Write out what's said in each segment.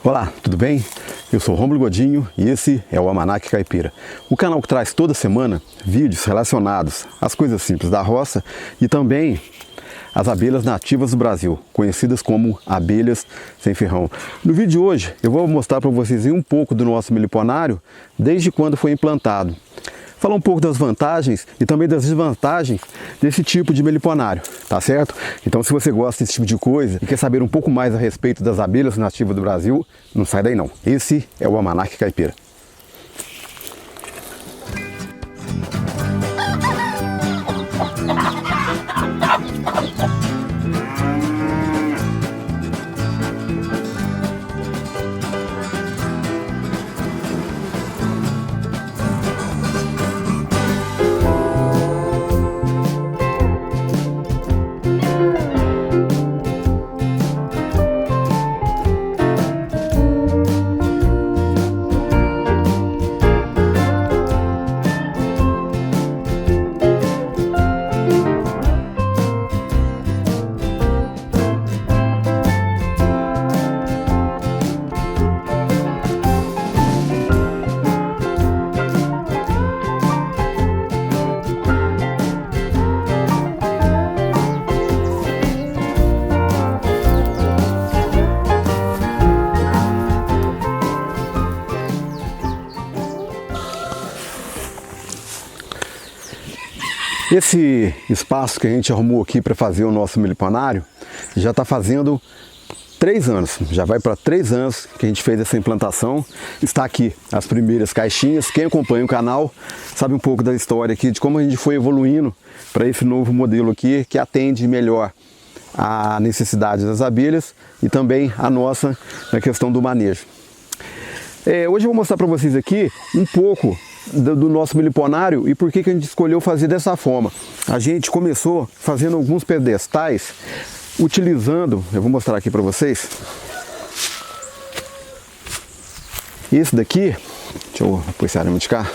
Olá, tudo bem? Eu sou Rômulo Godinho e esse é o Almanac Caipira, o canal que traz toda semana vídeos relacionados às coisas simples da roça e também às abelhas nativas do Brasil, conhecidas como abelhas sem ferrão. No vídeo de hoje eu vou mostrar para vocês um pouco do nosso meliponário desde quando foi implantado. Falar um pouco das vantagens e também das desvantagens desse tipo de meliponário, tá certo? Então se você gosta desse tipo de coisa e quer saber um pouco mais a respeito das abelhas nativas do Brasil, não sai daí não. Esse é o Almanac Caipira. Esse espaço que a gente arrumou aqui para fazer o nosso meliponário já está fazendo 3 anos, já vai para 3 anos que a gente fez essa implantação. Está aqui as primeiras caixinhas. Quem acompanha o canal sabe um pouco da história aqui, de como a gente foi evoluindo para esse novo modelo aqui, que atende melhor a necessidade das abelhas e também a nossa na questão do manejo. Hoje eu vou mostrar para vocês aqui um pouco do nosso meliponário e por que a gente escolheu fazer dessa forma. A gente começou fazendo alguns pedestais utilizando, eu vou mostrar aqui para vocês, esse daqui, deixa eu pôr esse arame de cá,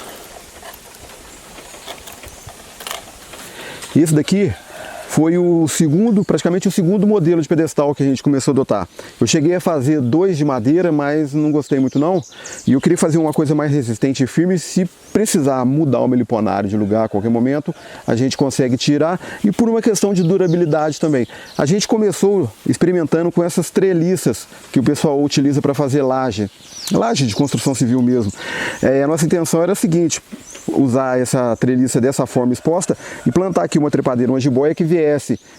esse daqui foi praticamente o segundo modelo de pedestal que a gente começou a adotar. Eu cheguei a fazer 2 de madeira, mas não gostei muito não. E eu queria fazer uma coisa mais resistente e firme. Se precisar mudar o meliponário de lugar a qualquer momento, a gente consegue tirar. E por uma questão de durabilidade também. A gente começou experimentando com essas treliças que o pessoal utiliza para fazer laje de construção civil mesmo. A nossa intenção era a seguinte: usar essa treliça dessa forma exposta e plantar aqui uma trepadeira, uma jiboia que viesse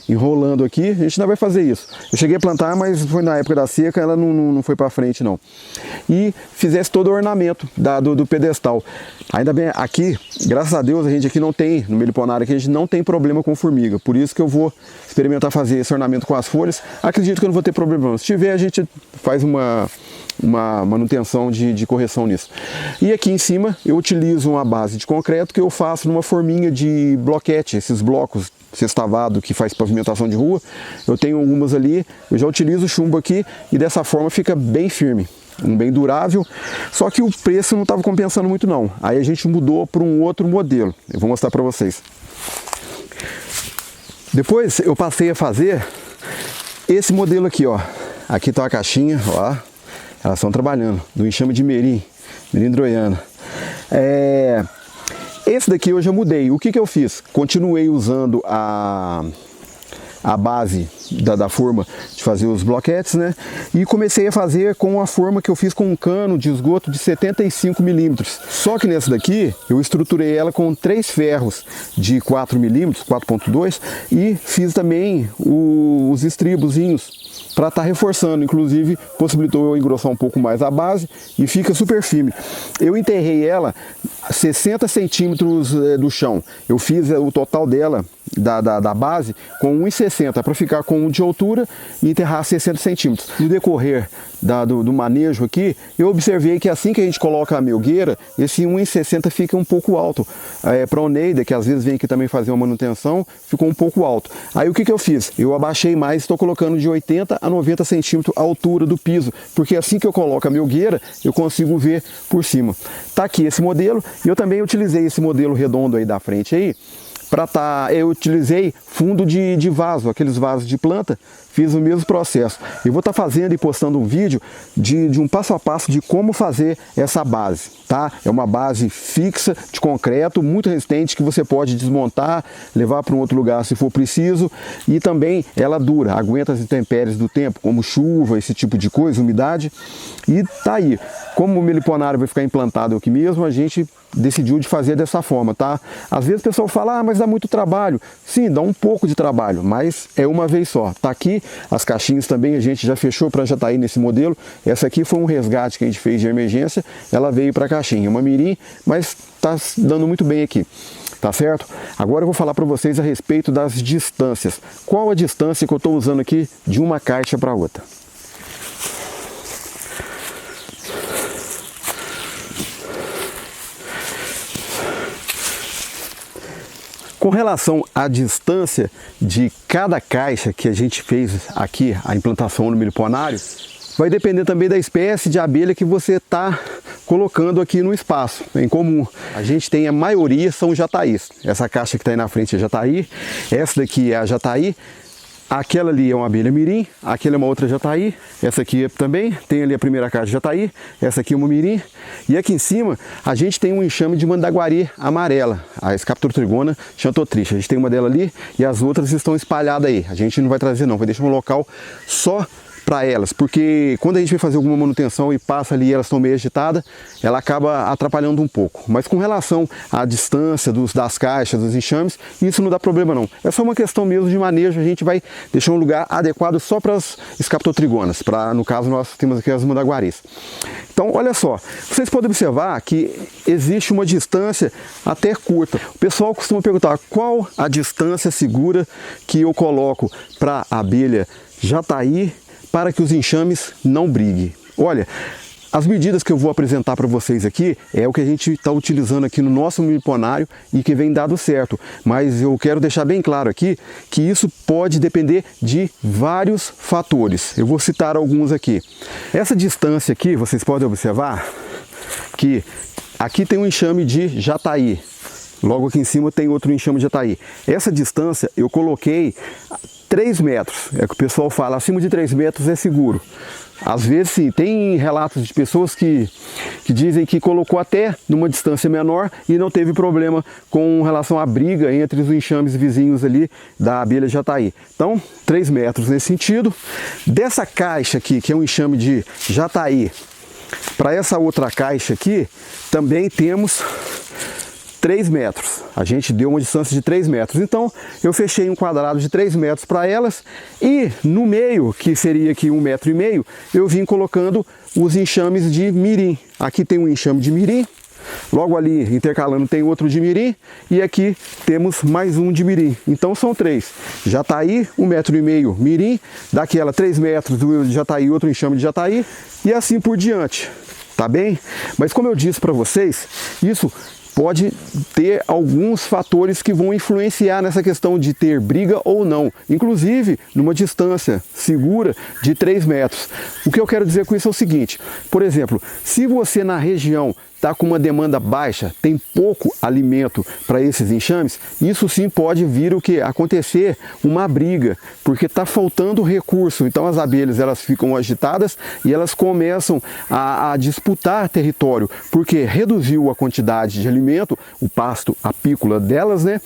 enrolando aqui. A gente não vai fazer isso. Eu cheguei a plantar, mas foi na época da seca, ela não foi para frente não. E fizesse todo o ornamento do pedestal. Ainda bem, aqui, graças a Deus, a gente aqui não tem, no meliponário aqui, a gente não tem problema com formiga. Por isso que eu vou experimentar fazer esse ornamento com as folhas. Acredito que eu não vou ter problema não. Se tiver, a gente faz uma manutenção de correção nisso. E aqui em cima eu utilizo uma base de concreto que eu faço numa forminha de bloquete, esses blocos sextavado que faz pavimentação de rua. Eu tenho algumas ali, eu já utilizo chumbo aqui e dessa forma fica bem firme, bem durável. Só que o preço não estava compensando muito não. Aí a gente mudou para um outro modelo. Eu vou mostrar para vocês. Depois eu passei a fazer esse modelo aqui, ó. Aqui está a caixinha, ó. Elas estão trabalhando, do enxame de merim droiana. Esse daqui eu já mudei. O que eu fiz? Continuei usando a base da forma de fazer os bloquetes, né? E comecei a fazer com a forma que eu fiz com um cano de esgoto de 75 milímetros. Só que nessa daqui eu estruturei ela com 3 ferros de 4 milímetros, 4.2, e fiz também os estribozinhos para estar reforçando, inclusive possibilitou eu engrossar um pouco mais a base e fica super firme. Eu enterrei ela 60 centímetros do chão. Eu fiz o total dela, da base, com 1,60 para ficar com 1 de altura e enterrar 60 centímetros. No decorrer do manejo aqui, eu observei que assim que a gente coloca a melgueira, esse 1,60 fica um pouco alto. Para a Oneida, que às vezes vem aqui também fazer uma manutenção, ficou um pouco alto. Aí o que eu fiz? Eu abaixei mais, estou colocando de 80 a 90 centímetros a altura do piso, porque assim que eu coloco a melgueira, eu consigo ver por cima. Tá aqui esse modelo, e eu também utilizei esse modelo redondo aí da frente aí, eu utilizei fundo de vaso, aqueles vasos de planta, fiz o mesmo processo. Eu vou estar fazendo e postando um vídeo de um passo a passo de como fazer essa base, tá? É uma base fixa de concreto, muito resistente, que você pode desmontar, levar para um outro lugar se for preciso, e também ela dura, aguenta as intempéries do tempo, como chuva, esse tipo de coisa, umidade, e tá aí. Como o meliponário vai ficar implantado aqui mesmo, a gente decidiu de fazer dessa forma, tá? Às vezes o pessoal fala, mas dá muito trabalho. Sim, dá um pouco de trabalho, mas é uma vez só. Tá aqui, as caixinhas também a gente já fechou para Jataí nesse modelo. Essa aqui foi um resgate que a gente fez de emergência, ela veio para a caixinha, uma mirim, mas tá dando muito bem aqui. Tá certo? Agora eu vou falar para vocês a respeito das distâncias. Qual a distância que eu estou usando aqui de uma caixa para outra? Com relação à distância de cada caixa que a gente fez aqui, a implantação no meliponário, vai depender também da espécie de abelha que você está colocando aqui no espaço. Em comum, a gente tem, a maioria são jataís. Essa caixa que está aí na frente é jataí, essa daqui é a jataí, aquela ali é uma abelha mirim, aquela é uma outra jataí, essa aqui também, tem ali a primeira caixa de jataí, essa aqui é uma mirim, e aqui em cima a gente tem um enxame de mandaguari amarela, a Scaptotrigona xanthotricha. A gente tem uma dela ali e as outras estão espalhadas aí. A gente não vai trazer não, vai deixar um local só para elas, porque quando a gente vai fazer alguma manutenção e passa ali e elas estão meio agitadas, ela acaba atrapalhando um pouco. Mas com relação à distância das caixas, dos enxames, isso não dá problema não. É só uma questão mesmo de manejo, a gente vai deixar um lugar adequado só para as Scaptotrigonas, no caso nós temos aqui as mandaguaris. Então olha só, vocês podem observar que existe uma distância até curta. O pessoal costuma perguntar qual a distância segura que eu coloco para a abelha jataí para que os enxames não briguem. Olha, as medidas que eu vou apresentar para vocês aqui é o que a gente está utilizando aqui no nosso meliponário e que vem dado certo. Mas eu quero deixar bem claro aqui que isso pode depender de vários fatores. Eu vou citar alguns aqui. Essa distância aqui, vocês podem observar que aqui tem um enxame de jataí. Logo aqui em cima tem outro enxame de jataí. Essa distância eu coloquei 3 metros, é que o pessoal fala, acima de 3 metros é seguro. Às vezes sim, tem relatos de pessoas que dizem que colocou até numa distância menor e não teve problema com relação à briga entre os enxames vizinhos ali da abelha jataí. Então, 3 metros nesse sentido. Dessa caixa aqui, que é um enxame de jataí, para essa outra caixa aqui, também temos 3 metros. A gente deu uma distância de 3 metros. Então, eu fechei um quadrado de 3 metros para elas e no meio, que seria aqui 1,5 metro, eu vim colocando os enxames de mirim. Aqui tem um enxame de mirim, logo ali, intercalando, tem outro de mirim e aqui temos mais um de mirim. Então, são 3. Jataí, 1,5 metro mirim, daquela 3 metros do jataí, outro enxame de jataí e assim por diante. Tá bem? Mas como eu disse para vocês, isso pode ter alguns fatores que vão influenciar nessa questão de ter briga ou não, inclusive numa distância segura de 3 metros. O que eu quero dizer com isso é o seguinte, por exemplo, se você na região está com uma demanda baixa, tem pouco alimento para esses enxames, isso sim pode vir o que? Acontecer uma briga, porque está faltando recurso. Então as abelhas elas ficam agitadas e elas começam a disputar território, porque reduziu a quantidade de alimento, o pasto apícola delas, né?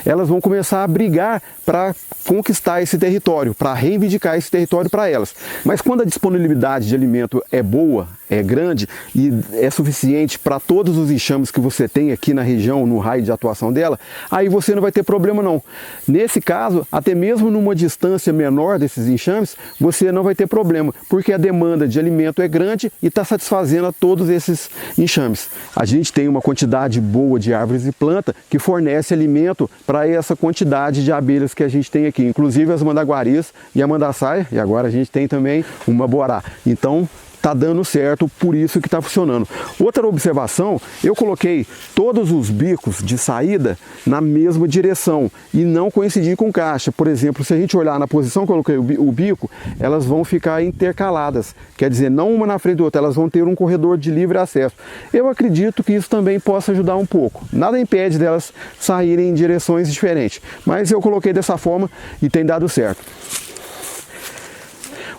Elas vão começar a brigar para conquistar esse território, para reivindicar esse território para elas. Mas quando a disponibilidade de alimento é boa, é grande e é suficiente para todos os enxames que você tem aqui na região, no raio de atuação dela, aí você não vai ter problema não. Nesse caso, até mesmo numa distância menor desses enxames, você não vai ter problema, porque a demanda de alimento é grande e está satisfazendo a todos esses enxames. A gente tem uma quantidade boa de árvores e planta que fornece alimento para essa quantidade de abelhas que a gente tem aqui, inclusive as mandaguaris e a mandaçaia, e agora a gente tem também uma borá. Então, tá dando certo, por isso que está funcionando. Outra observação, eu coloquei todos os bicos de saída na mesma direção e não coincidir com caixa. Por exemplo, se a gente olhar na posição que eu coloquei o bico, elas vão ficar intercaladas, quer dizer, não uma na frente da outra, elas vão ter um corredor de livre acesso. Eu acredito que isso também possa ajudar um pouco. Nada impede delas saírem em direções diferentes, mas eu coloquei dessa forma e tem dado certo.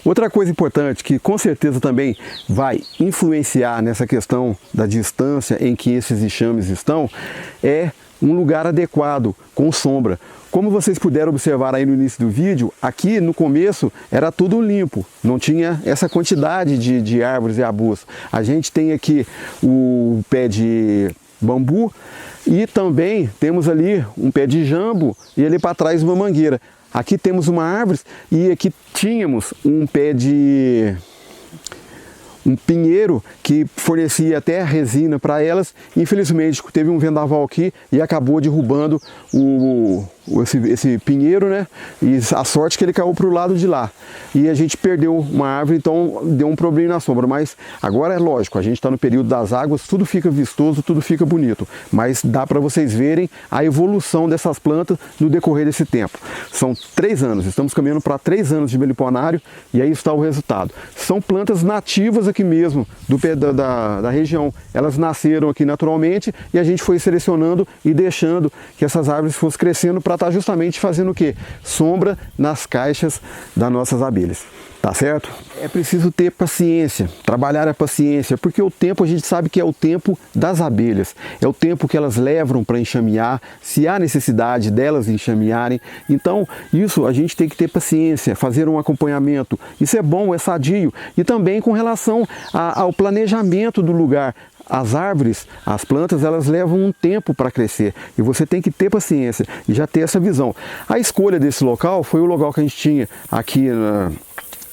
Outra coisa importante que com certeza também vai influenciar nessa questão da distância em que esses enxames estão é um lugar adequado, com sombra. Como vocês puderam observar aí no início do vídeo, aqui no começo era tudo limpo, não tinha essa quantidade de árvores e arbustos. A gente tem aqui o pé de bambu e também temos ali um pé de jambo e ali para trás uma mangueira. Aqui temos uma árvore e aqui tínhamos um pé de um pinheiro que fornecia até resina para elas. Infelizmente teve um vendaval aqui e acabou derrubando esse pinheiro, né? E a sorte que ele caiu para o lado de lá. E a gente perdeu uma árvore, então deu um problema na sombra. Mas agora é lógico, a gente está no período das águas, tudo fica vistoso, tudo fica bonito. Mas dá para vocês verem a evolução dessas plantas no decorrer desse tempo. São 3 anos, estamos caminhando para 3 anos de meliponário e aí está o resultado. São plantas nativas aqui mesmo, da região. Elas nasceram aqui naturalmente e a gente foi selecionando e deixando que essas árvores fossem crescendo para estar justamente fazendo o quê? Sombra nas caixas das nossas abelhas. Tá certo? É preciso ter paciência, trabalhar a paciência, porque o tempo a gente sabe que é o tempo das abelhas, é o tempo que elas levam para enxamear, se há necessidade delas enxamearem. Então, isso a gente tem que ter paciência, fazer um acompanhamento. Isso é bom, é sadio. E também com relação ao planejamento do lugar. As árvores, as plantas, elas levam um tempo para crescer e você tem que ter paciência e já ter essa visão. A escolha desse local foi o local que a gente tinha aqui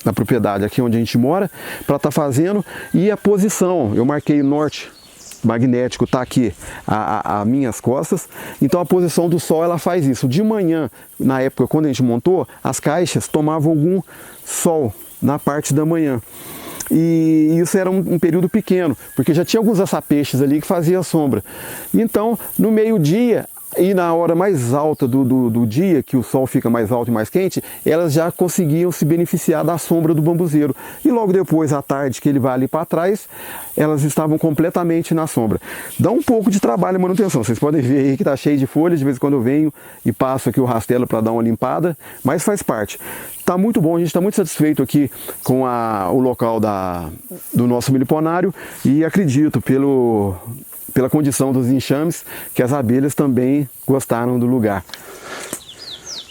na propriedade, aqui onde a gente mora, para estar fazendo, e a posição, eu marquei norte magnético, está aqui a minhas costas, então a posição do sol ela faz isso. De manhã, na época quando a gente montou, as caixas tomavam algum sol na parte da manhã. E isso era um período pequeno, porque já tinha alguns açapeixes ali que faziam sombra. Então, no meio-dia e na hora mais alta do dia, que o sol fica mais alto e mais quente, elas já conseguiam se beneficiar da sombra do bambuzeiro. E logo depois, à tarde, que ele vai ali para trás, elas estavam completamente na sombra. Dá um pouco de trabalho e manutenção. Vocês podem ver aí que está cheio de folhas, de vez em quando eu venho e passo aqui o rastelo para dar uma limpada, mas faz parte. Está muito bom, a gente está muito satisfeito aqui com o local do nosso meliponário e acredito pela condição dos enxames que as abelhas também gostaram do lugar.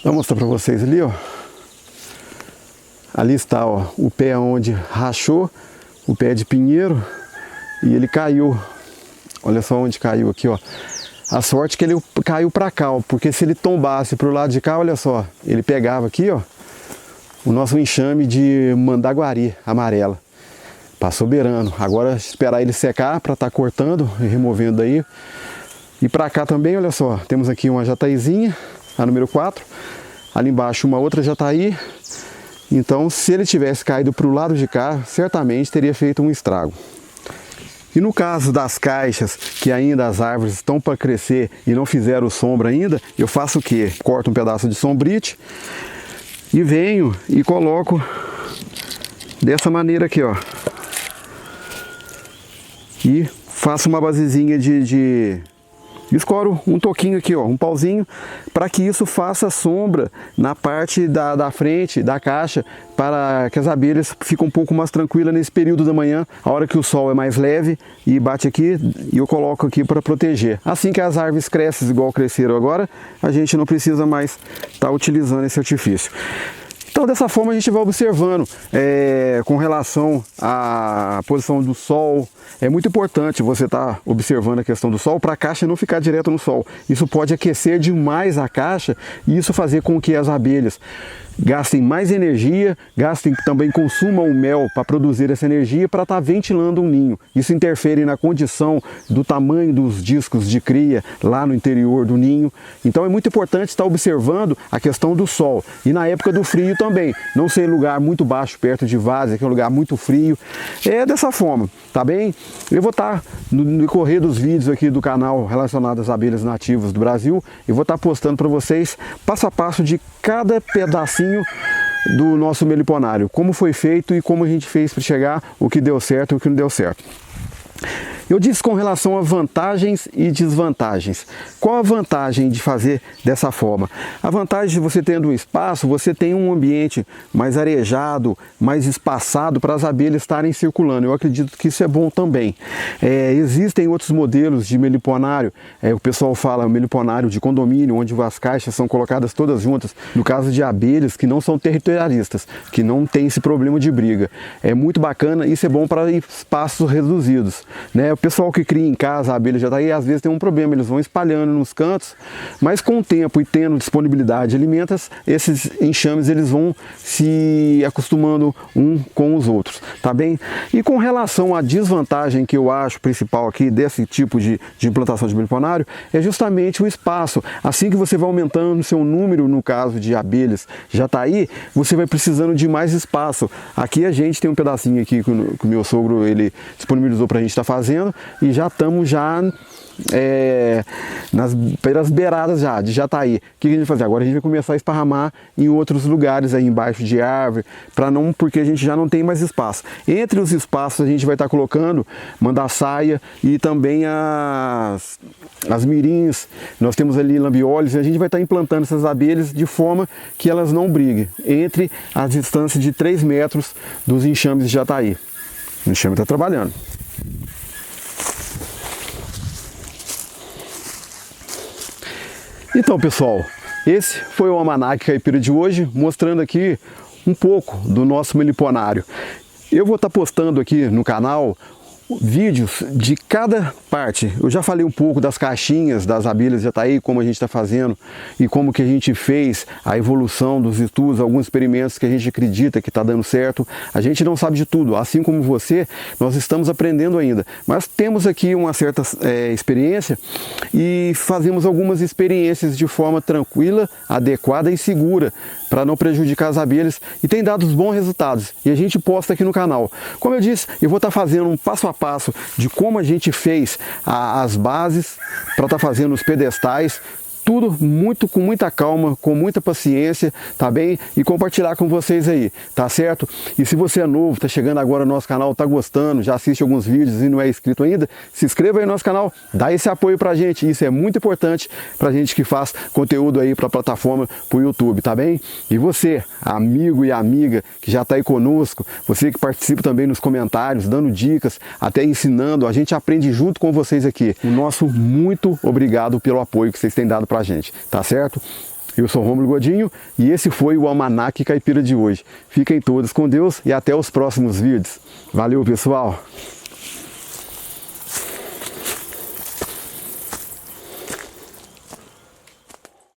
Vou mostrar para vocês ali, ó. Ali está, ó, o pé onde rachou, o pé de pinheiro, e ele caiu. Olha só onde caiu aqui, ó. A sorte que ele caiu para cá, ó, porque se ele tombasse para o lado de cá, olha só, ele pegava aqui, ó, o nosso enxame de mandaguari amarela. Passou beirando. Agora esperar ele secar para estar cortando e removendo aí. E para cá também, olha só, temos aqui uma jataizinha, a número 4. Ali embaixo uma outra jataí. Então, se ele tivesse caído para o lado de cá, certamente teria feito um estrago. E no caso das caixas, que ainda as árvores estão para crescer e não fizeram sombra ainda, eu faço o quê? Corto um pedaço de sombrite e venho e coloco dessa maneira aqui, ó. E faço uma basezinha escoro um toquinho aqui, ó, um pauzinho, para que isso faça sombra na parte da frente da caixa, para que as abelhas fiquem um pouco mais tranquilas nesse período da manhã, a hora que o sol é mais leve e bate aqui, e eu coloco aqui para proteger. Assim que as árvores crescem igual cresceram agora, a gente não precisa mais estar utilizando esse artifício. Então dessa forma a gente vai observando com relação à posição do sol. É muito importante você estar observando a questão do sol para a caixa não ficar direto no sol. Isso pode aquecer demais a caixa e isso fazer com que as abelhas gastem mais energia, também consumam o mel para produzir essa energia para estar ventilando um ninho. Isso interfere na condição do tamanho dos discos de cria lá no interior do ninho. Então é muito importante estar observando a questão do sol. E na época do frio também, não ser lugar muito baixo perto de várzea, que é um lugar muito frio. É dessa forma, tá bem? Eu vou estar no decorrer dos vídeos aqui do canal relacionados às abelhas nativas do Brasil, eu vou estar postando para vocês passo a passo de cada pedacinho do nosso meliponário, como foi feito e como a gente fez para chegar, o que deu certo e o que não deu certo. Eu disse com relação a vantagens e desvantagens. Qual a vantagem de fazer dessa forma? A vantagem de você tendo um espaço, você tem um ambiente mais arejado, mais espaçado para as abelhas estarem circulando. Eu acredito que isso é bom também. Existem outros modelos de meliponário, o pessoal fala meliponário de condomínio, onde as caixas são colocadas todas juntas, no caso de abelhas que não são territorialistas, que não tem esse problema de briga. É muito bacana, isso é bom para espaços reduzidos, né? O pessoal que cria em casa a abelha jataí, às vezes tem um problema, eles vão espalhando nos cantos, mas com o tempo e tendo disponibilidade de alimentos, esses enxames eles vão se acostumando um com os outros, tá bem? E com relação à desvantagem que eu acho principal aqui desse tipo de implantação de meliponário, é justamente o espaço. Assim que você vai aumentando o seu número, no caso de abelhas jataí, você vai precisando de mais espaço. Aqui a gente tem um pedacinho aqui que o meu sogro ele disponibilizou para a gente estar fazendo, e já estamos pelas beiradas de jataí. O que a gente vai fazer? Agora a gente vai começar a esparramar em outros lugares aí embaixo de árvore, porque a gente já não tem mais espaço. Entre os espaços a gente vai estar colocando mandaçaia e também as mirins. Nós temos ali lambiólios e a gente vai estar implantando essas abelhas de forma que elas não briguem entre as distâncias de 3 metros dos enxames de jataí. O enxame está trabalhando. Então, pessoal, esse foi o Almanac Caipira de hoje, mostrando aqui um pouco do nosso meliponário. Eu vou estar postando aqui no canal vídeos de cada parte. Eu já falei um pouco das caixinhas das abelhas jataí, como a gente está fazendo e como que a gente fez a evolução dos estudos, alguns experimentos que a gente acredita que está dando certo. A gente não sabe de tudo, assim como você, nós estamos aprendendo ainda, mas temos aqui uma certa experiência e fazemos algumas experiências de forma tranquila, adequada e segura, para não prejudicar as abelhas, e tem dado bons resultados, e a gente posta aqui no canal. Como eu disse, eu vou estar fazendo um passo a passo de como a gente fez as bases para estar fazendo os pedestais, tudo com muita calma, com muita paciência, tá bem? E compartilhar com vocês aí, tá certo? E se você é novo, tá chegando agora no nosso canal, tá gostando, já assiste alguns vídeos e não é inscrito ainda, se inscreva aí no nosso canal, dá esse apoio pra gente, isso é muito importante pra gente que faz conteúdo aí pra plataforma, pro YouTube, tá bem? E você, amigo e amiga que já tá aí conosco, você que participa também nos comentários, dando dicas, até ensinando, a gente aprende junto com vocês aqui. O nosso muito obrigado pelo apoio que vocês têm dado pra gente, tá certo? Eu sou Rômulo Godinho e esse foi o Almanac Caipira de hoje. Fiquem todos com Deus e até os próximos vídeos. Valeu, pessoal!